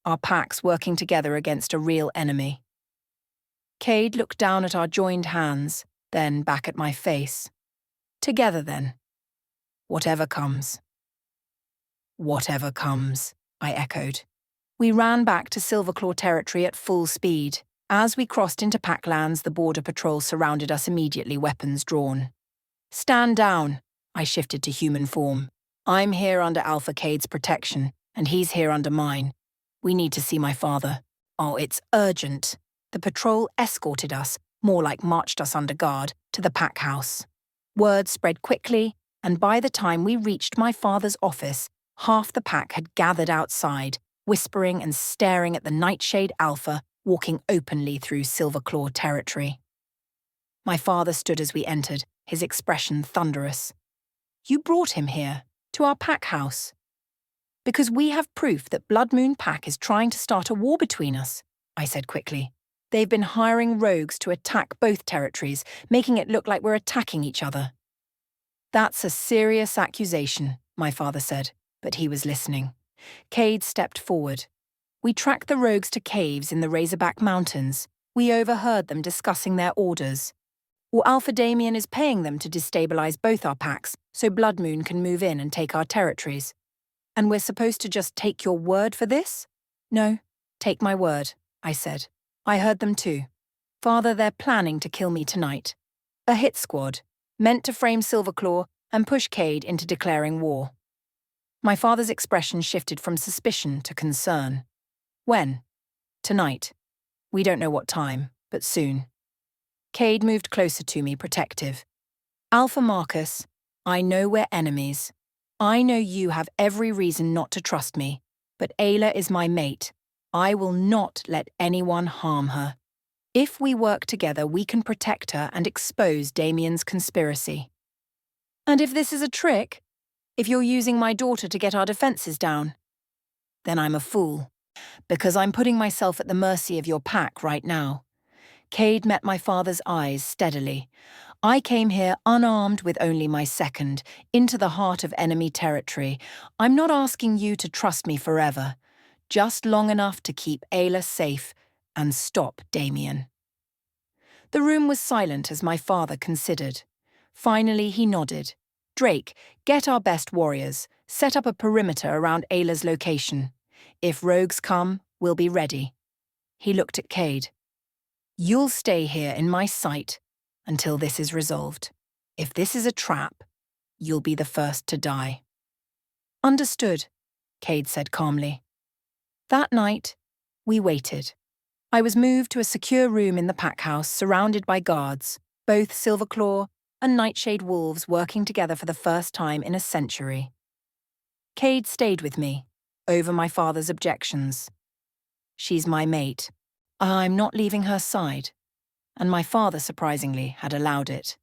Our packs working together against a real enemy. Cade looked down at our joined hands, then back at my face. Together, then. Whatever comes. Whatever comes. I echoed. We ran back to Silverclaw territory at full speed. As we crossed into Packlands, the border patrol surrounded us immediately, weapons drawn. Stand down, I shifted to human form. I'm here under Alpha Cade's protection, and he's here under mine. We need to see my father. Oh, it's urgent. The patrol escorted us, more like marched us under guard, to the pack house. Word spread quickly, and by the time we reached my father's office, half the pack had gathered outside, whispering and staring at the Nightshade Alpha walking openly through Silverclaw territory. My father stood as we entered, his expression thunderous. You brought him here, to our pack house. Because we have proof that Blood Moon Pack is trying to start a war between us, I said quickly. They've been hiring rogues to attack both territories, making it look like we're attacking each other. That's a serious accusation, my father said, but he was listening. Cade stepped forward. We tracked the rogues to caves in the Razorback Mountains. We overheard them discussing their orders. Or Alpha Damien is paying them to destabilize both our packs so Blood Moon can move in and take our territories. And we're supposed to just take your word for this? No, take my word, I said. I heard them too. Father, they're planning to kill me tonight. A hit squad, meant to frame Silverclaw and push Cade into declaring war. My father's expression shifted from suspicion to concern. When? Tonight. We don't know what time, but soon. Cade moved closer to me, protective. Alpha Marcus, I know we're enemies. I know you have every reason not to trust me, but Ayla is my mate. I will not let anyone harm her. If we work together, we can protect her and expose Damien's conspiracy. And if this is a trick, if you're using my daughter to get our defenses down, then I'm a fool, because I'm putting myself at the mercy of your pack right now. Cade met my father's eyes steadily. I came here unarmed with only my second, into the heart of enemy territory. I'm not asking you to trust me forever, just long enough to keep Ayla safe and stop Damien. The room was silent as my father considered. Finally, he nodded. Drake, get our best warriors. Set up a perimeter around Ayla's location. If rogues come, we'll be ready. He looked at Cade. You'll stay here in my sight until this is resolved. If this is a trap, you'll be the first to die. Understood, Cade said calmly. That night, we waited. I was moved to a secure room in the pack house surrounded by guards, both Silverclaw and Nightshade wolves working together for the first time in a century. Cade stayed with me, over my father's objections. She's my mate. I'm not leaving her side. And my father, surprisingly, had allowed it.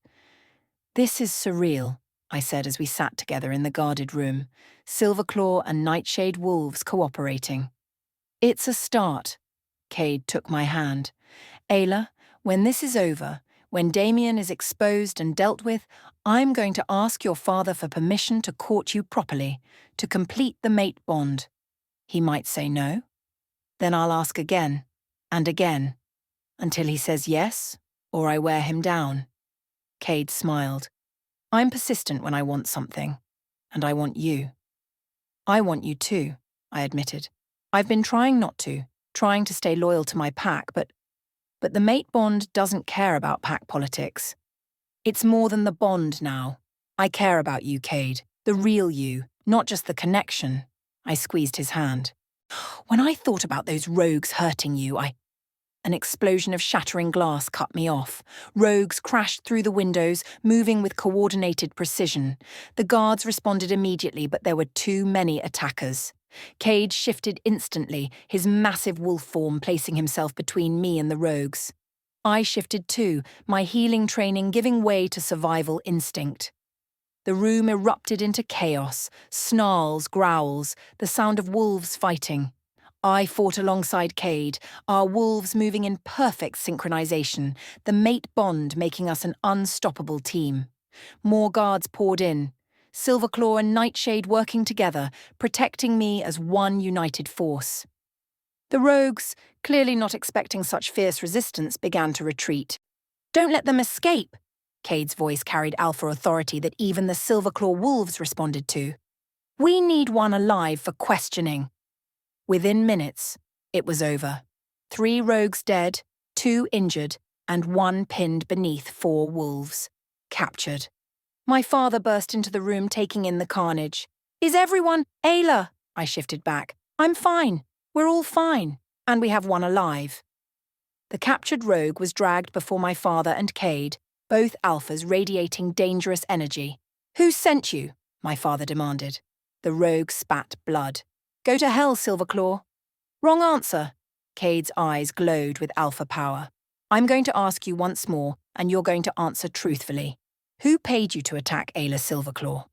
This is surreal, I said as we sat together in the guarded room, Silverclaw and Nightshade wolves cooperating. It's a start. Cade took my hand. Ayla, when this is over, when Damien is exposed and dealt with, I'm going to ask your father for permission to court you properly, to complete the mate bond. He might say no. Then I'll ask again, and again, until he says yes, or I wear him down. Cade smiled. I'm persistent when I want something, and I want you. I want you too, I admitted. I've been trying not to, trying to stay loyal to my pack, but the mate bond doesn't care about pack politics. It's more than the bond now. I care about you, Cade, the real you, not just the connection. I squeezed his hand. When I thought about those rogues hurting you, An explosion of shattering glass cut me off. Rogues crashed through the windows, moving with coordinated precision. The guards responded immediately, but there were too many attackers. Cade shifted instantly, his massive wolf form placing himself between me and the rogues. I shifted too, my healing training giving way to survival instinct. The room erupted into chaos, snarls, growls, the sound of wolves fighting. I fought alongside Cade, our wolves moving in perfect synchronization, the mate bond making us an unstoppable team. More guards poured in, Silverclaw and Nightshade working together, protecting me as one united force. The rogues, clearly not expecting such fierce resistance, began to retreat. Don't let them escape, Cade's voice carried alpha authority that even the Silverclaw wolves responded to. We need one alive for questioning. Within minutes, it was over. 3 rogues dead, 2 injured, and 1 pinned beneath 4 wolves. Captured. My father burst into the room, taking in the carnage. "Is everyone—" "Ayla!" I shifted back. "I'm fine. We're all fine. And we have one alive." The captured rogue was dragged before my father and Cade, both alphas radiating dangerous energy. "Who sent you?" my father demanded. The rogue spat blood. "Go to hell, Silverclaw." "Wrong answer." Cade's eyes glowed with alpha power. "I'm going to ask you once more, and you're going to answer truthfully. Who paid you to attack Ayla Silverclaw?"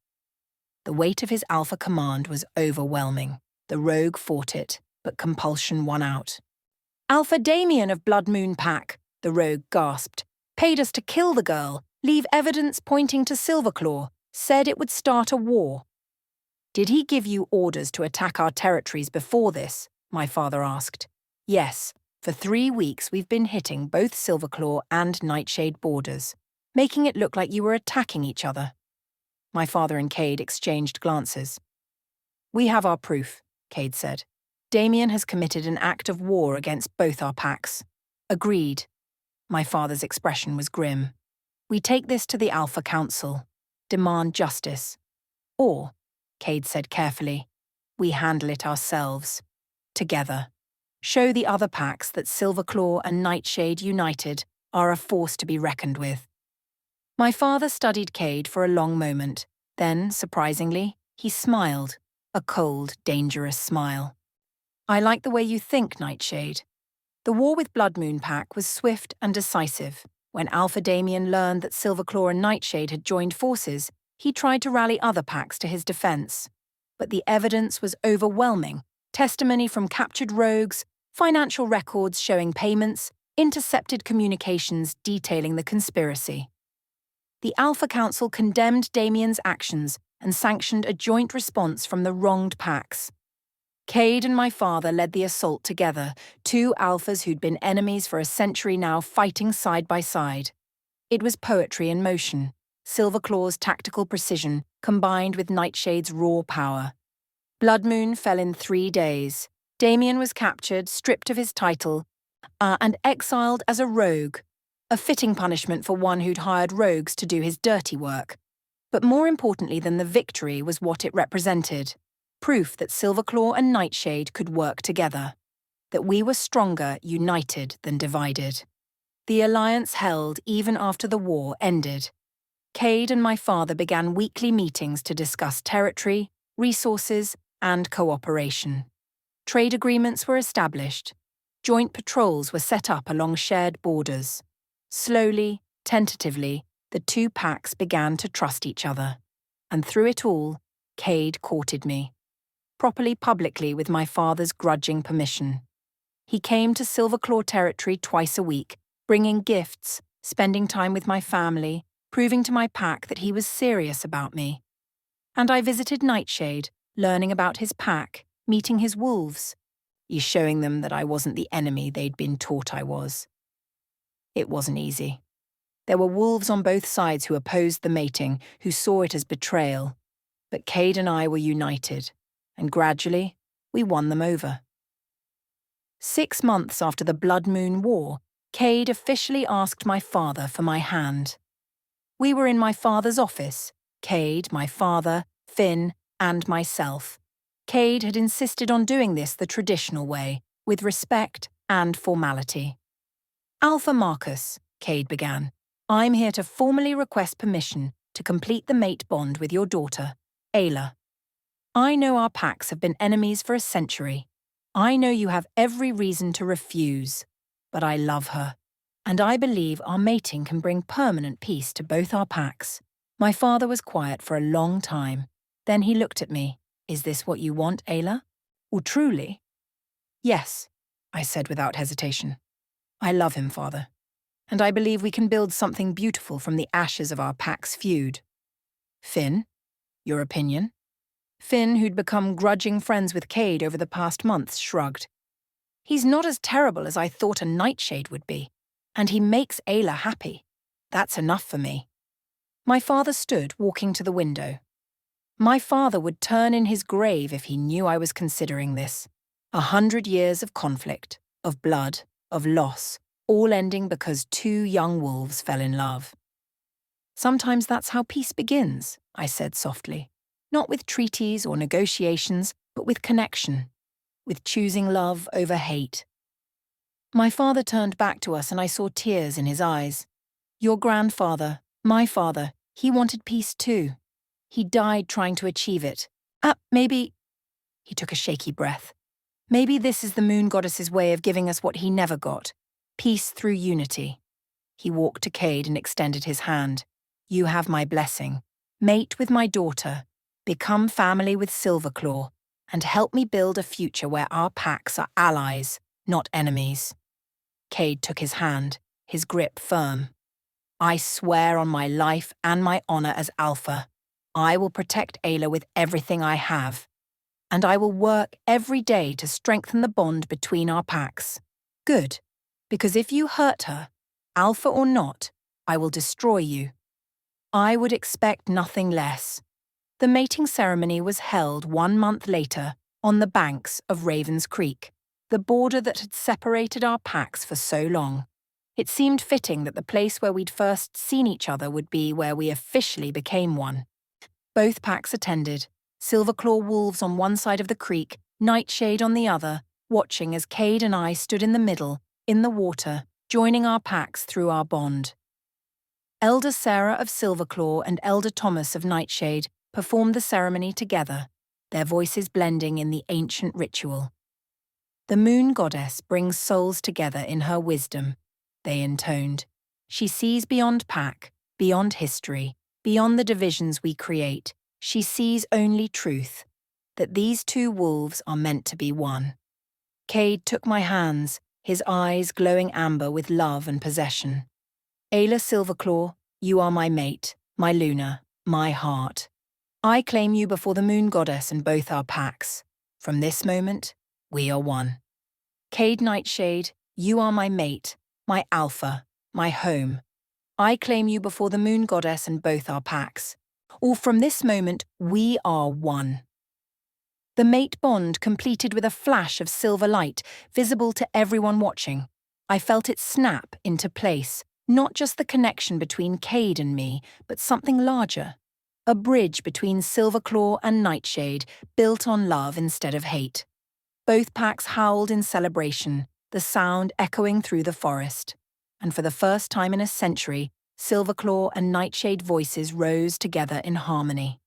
The weight of his alpha command was overwhelming. The rogue fought it, but compulsion won out. "Alpha Damien of Blood Moon Pack," the rogue gasped. "Paid us to kill the girl, leave evidence pointing to Silverclaw, said it would start a war." "Did he give you orders to attack our territories before this?" my father asked. "Yes. For 3 weeks we've been hitting both Silverclaw and Nightshade borders, making it look like you were attacking each other." My father and Cade exchanged glances. "We have our proof," Cade said. "Damien has committed an act of war against both our packs." "Agreed." My father's expression was grim. "We take this to the Alpha Council. Demand justice. Or," Cade said carefully, "we handle it ourselves. Together. Show the other packs that Silverclaw and Nightshade united are a force to be reckoned with." My father studied Cade for a long moment. Then, surprisingly, he smiled. A cold, dangerous smile. "I like the way you think, Nightshade. The war with Blood Moon Pack was swift and decisive. When Alpha Damien learned that Silverclaw and Nightshade had joined forces, he tried to rally other packs to his defense. But the evidence was overwhelming. Testimony from captured rogues, financial records showing payments, intercepted communications detailing the conspiracy. The Alpha Council condemned Damien's actions and sanctioned a joint response from the wronged packs. Cade and my father led the assault together, 2 alphas who'd been enemies for a century now fighting side by side. It was poetry in motion, Silverclaw's tactical precision combined with Nightshade's raw power. Blood Moon fell in 3 days. Damien was captured, stripped of his title, and exiled as a rogue, a fitting punishment for one who'd hired rogues to do his dirty work. But more importantly than the victory was what it represented. Proof that Silverclaw and Nightshade could work together. That we were stronger united than divided. The alliance held even after the war ended. Cade and my father began weekly meetings to discuss territory, resources, and cooperation. Trade agreements were established. Joint patrols were set up along shared borders. Slowly, tentatively, the 2 packs began to trust each other. And through it all, Cade courted me. Properly publicly with my father's grudging permission. He came to Silverclaw territory twice a week, bringing gifts, spending time with my family, proving to my pack that he was serious about me. And I visited Nightshade, learning about his pack, meeting his wolves, showing them that I wasn't the enemy they'd been taught I was. It wasn't easy. There were wolves on both sides who opposed the mating, who saw it as betrayal. But Cade and I were united, and gradually, we won them over. 6 months after the Blood Moon War, Cade officially asked my father for my hand. We were in my father's office, Cade, my father, Finn, and myself. Cade had insisted on doing this the traditional way, with respect and formality. "Alpha Marcus," Cade began, "I'm here to formally request permission to complete the mate bond with your daughter, Ayla. I know our packs have been enemies for a century. I know you have every reason to refuse, but I love her, and I believe our mating can bring permanent peace to both our packs." My father was quiet for a long time. Then he looked at me. "Is this what you want, Ayla? Or truly?" "Yes," I said without hesitation. "I love him, Father, and I believe we can build something beautiful from the ashes of our pack's feud." "Finn, your opinion?" Finn, who'd become grudging friends with Cade over the past months, shrugged. "He's not as terrible as I thought a Nightshade would be, and he makes Ayla happy. That's enough for me." My father stood, walking to the window. My father would turn in his grave if he knew I was considering this. 100 years of conflict, of blood, of loss, all ending because two young wolves fell in love. Sometimes that's how peace begins, I said softly. Not with treaties or negotiations, but with connection, with choosing love over hate. My father turned back to us and I saw tears in his eyes. Your grandfather, my father, he wanted peace too. He died trying to achieve it. Maybe... He took a shaky breath. Maybe this is the moon goddess's way of giving us what he never got. Peace through unity. He walked to Cade and extended his hand. You have my blessing. Mate with my daughter. Become family with Silverclaw. And help me build a future where our packs are allies, not enemies. Cade took his hand, his grip firm. I swear on my life and my honor as Alpha, I will protect Ayla with everything I have. And I will work every day to strengthen the bond between our packs. Good, because if you hurt her, Alpha or not, I will destroy you. I would expect nothing less. The mating ceremony was held 1 month later on the banks of Ravens Creek, the border that had separated our packs for so long. It seemed fitting that the place where we'd first seen each other would be where we officially became one. Both packs attended, Silverclaw wolves on one side of the creek, Nightshade on the other, watching as Cade and I stood in the middle, in the water, joining our packs through our bond. Elder Sarah of Silverclaw and Elder Thomas of Nightshade performed the ceremony together, their voices blending in the ancient ritual. The moon goddess brings souls together in her wisdom, they intoned. She sees beyond pack, beyond history, beyond the divisions we create. She sees only truth, that these two wolves are meant to be one. Cade took my hands, his eyes glowing amber with love and possession. Ayla Silverclaw, you are my mate, my Luna, my heart. I claim you before the moon goddess and both our packs. From this moment, we are one. Cade Nightshade, you are my mate, my Alpha, my home. I claim you before the moon goddess and both our packs. Or from this moment, we are one. The mate bond completed with a flash of silver light, visible to everyone watching. I felt it snap into place, not just the connection between Cade and me, but something larger. A bridge between Silverclaw and Nightshade, built on love instead of hate. Both packs howled in celebration, the sound echoing through the forest. And for the first time in a century, Silverclaw and Nightshade voices rose together in harmony.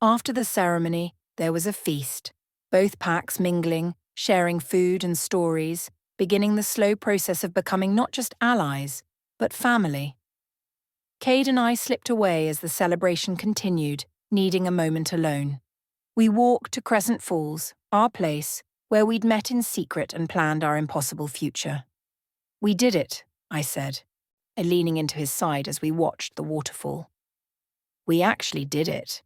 After the ceremony, there was a feast, both packs mingling, sharing food and stories, beginning the slow process of becoming not just allies, but family. Cade and I slipped away as the celebration continued, needing a moment alone. We walked to Crescent Falls, our place, where we'd met in secret and planned our impossible future. We did it, I said, leaning into his side as we watched the waterfall. We actually did it.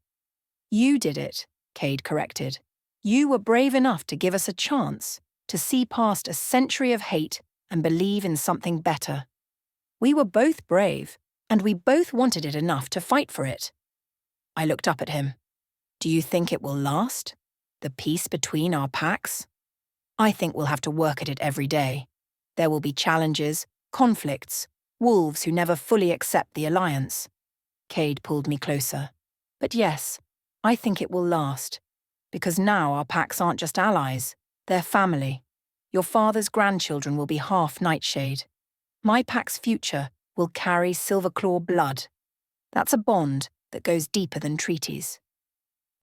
You did it, Cade corrected. You were brave enough to give us a chance, to see past a century of hate and believe in something better. We were both brave, and we both wanted it enough to fight for it. I looked up at him. Do you think it will last? The peace between our packs? I think we'll have to work at it every day. There will be challenges, conflicts, wolves who never fully accept the alliance. Cade pulled me closer. But yes, I think it will last. Because now our packs aren't just allies, they're family. Your father's grandchildren will be half Nightshade. My pack's future will carry Silverclaw blood. That's a bond that goes deeper than treaties.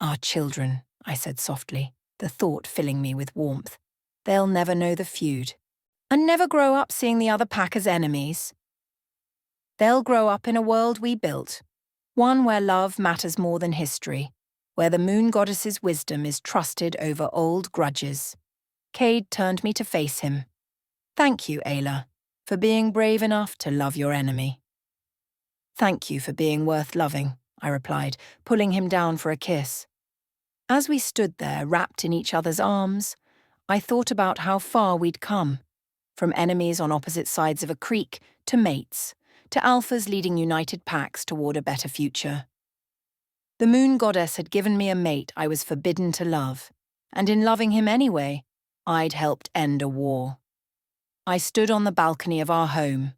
Our children, I said softly, the thought filling me with warmth. They'll never know the feud. And never grow up seeing the other pack as enemies. They'll grow up in a world we built, one where love matters more than history, where the moon goddess's wisdom is trusted over old grudges. Cade turned me to face him. Thank you, Ayla, for being brave enough to love your enemy. Thank you for being worth loving, I replied, pulling him down for a kiss. As we stood there, wrapped in each other's arms, I thought about how far we'd come, from enemies on opposite sides of a creek to mates, to alphas leading united packs toward a better future. The moon goddess had given me a mate I was forbidden to love, and in loving him anyway, I'd helped end a war. I stood on the balcony of our home,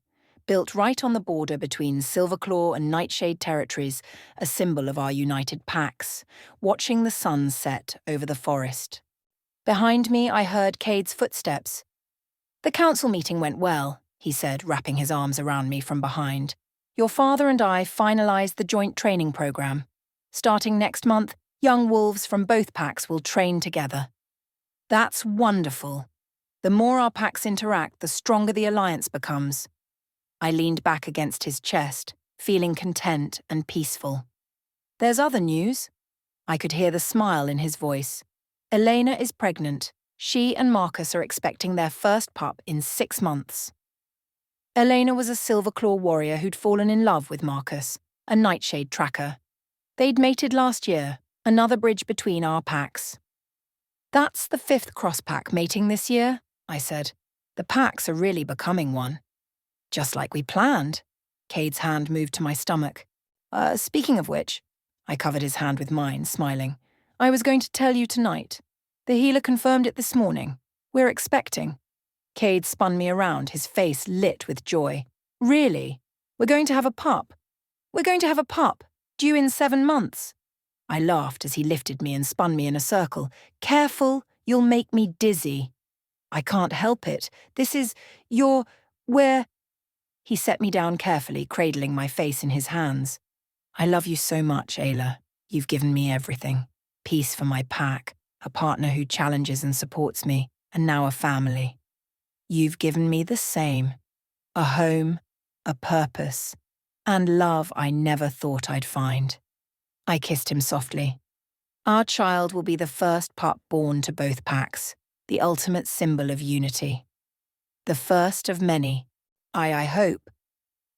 built right on the border between Silverclaw and Nightshade territories, a symbol of our united packs, watching the sun set over the forest. Behind me, I heard Cade's footsteps. "The council meeting went well," he said, wrapping his arms around me from behind. "Your father and I finalised the joint training programme. Starting next month, young wolves from both packs will train together." "That's wonderful. The more our packs interact, the stronger the alliance becomes." I leaned back against his chest, feeling content and peaceful. "There's other news." I could hear the smile in his voice. "Elena is pregnant. She and Marcus are expecting their first pup in 6 months." Elena was a Silverclaw warrior who'd fallen in love with Marcus, a Nightshade tracker. They'd mated last year, another bridge between our packs. "That's the 5th cross-pack mating this year," I said. "The packs are really becoming one." "Just like we planned." Cade's hand moved to my stomach. Speaking of which," I covered his hand with mine, smiling. "I was going to tell you tonight. The healer confirmed it this morning. We're expecting." Cade spun me around, his face lit with joy. "Really? We're going to have a pup? We're going to have a pup, due in 7 months." I laughed as he lifted me and spun me in a circle. "Careful, you'll make me dizzy." "I can't help it. This is we're..." He set me down carefully, cradling my face in his hands. "I love you so much, Ayla. You've given me everything. Peace for my pack, a partner who challenges and supports me, and now a family. You've given me the same. A home, a purpose, and love I never thought I'd find." I kissed him softly. "Our child will be the first pup born to both packs, the ultimate symbol of unity. The first of many. I hope."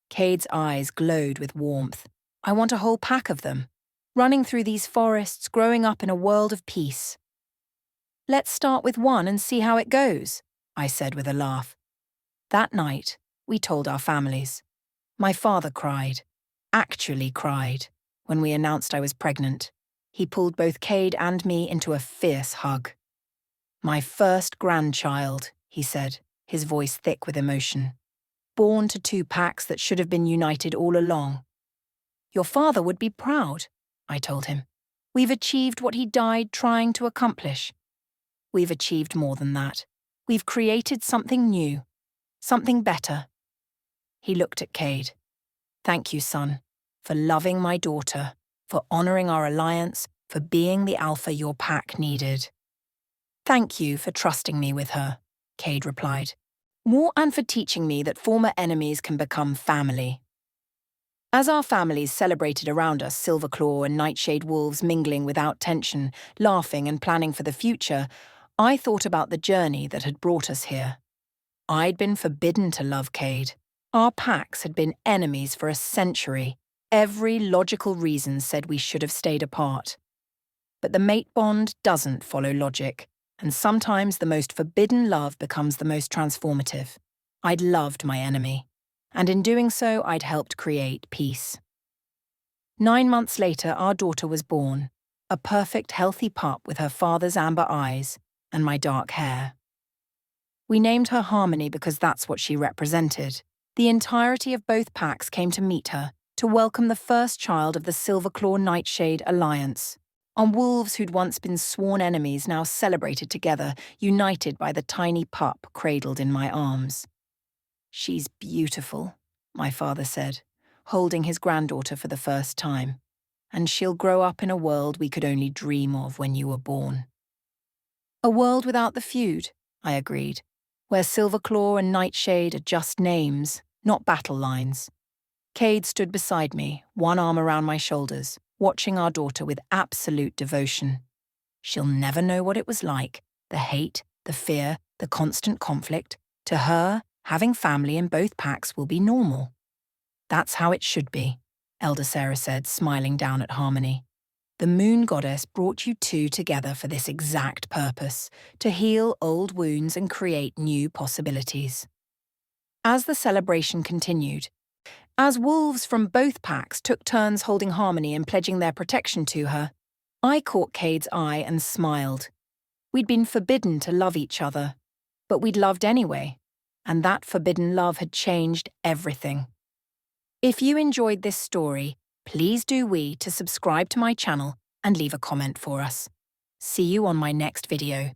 Cade's eyes glowed with warmth. "I want a whole pack of them, running through these forests, growing up in a world of peace." "Let's start with one and see how it goes," I said with a laugh. That night, we told our families. My father cried, actually cried, when we announced I was pregnant. He pulled both Cade and me into a fierce hug. "My first grandchild," he said, his voice thick with emotion. "Born to 2 packs that should have been united all along." "Your father would be proud," I told him. "We've achieved what he died trying to accomplish." "We've achieved more than that. We've created something new, something better." He looked at Cade. "Thank you, son, for loving my daughter, for honouring our alliance, for being the alpha your pack needed." "Thank you for trusting me with her," Cade replied. "And for teaching me that former enemies can become family." As our families celebrated around us, Silverclaw and Nightshade wolves mingling without tension, laughing and planning for the future, I thought about the journey that had brought us here. I'd been forbidden to love Cade. Our packs had been enemies for a century. Every logical reason said we should have stayed apart. But the mate bond doesn't follow logic, and sometimes the most forbidden love becomes the most transformative. I'd loved my enemy, and in doing so, I'd helped create peace. 9 months later, our daughter was born, a perfect, healthy pup with her father's amber eyes and my dark hair. We named her Harmony because that's what she represented. The entirety of both packs came to meet her, to welcome the first child of the Silverclaw Nightshade alliance. Our wolves who'd once been sworn enemies now celebrated together, united by the tiny pup cradled in my arms. "She's beautiful," my father said, holding his granddaughter for the first time. "And she'll grow up in a world we could only dream of when you were born." "A world without the feud," I agreed, "where Silverclaw and Nightshade are just names, not battle lines." Cade stood beside me, one arm around my shoulders, watching our daughter with absolute devotion. She'll never know what it was like, the hate, the fear, the constant conflict. To her, having family in both packs will be normal. "That's how it should be," Elder Sarah said, smiling down at Harmony. "The moon goddess brought you two together for this exact purpose, to heal old wounds and create new possibilities." As the celebration continued, as wolves from both packs took turns holding Harmony and pledging their protection to her, I caught Cade's eye and smiled. We'd been forbidden to love each other, but we'd loved anyway, and that forbidden love had changed everything. If you enjoyed this story, please do to subscribe to my channel and leave a comment for us. See you on my next video.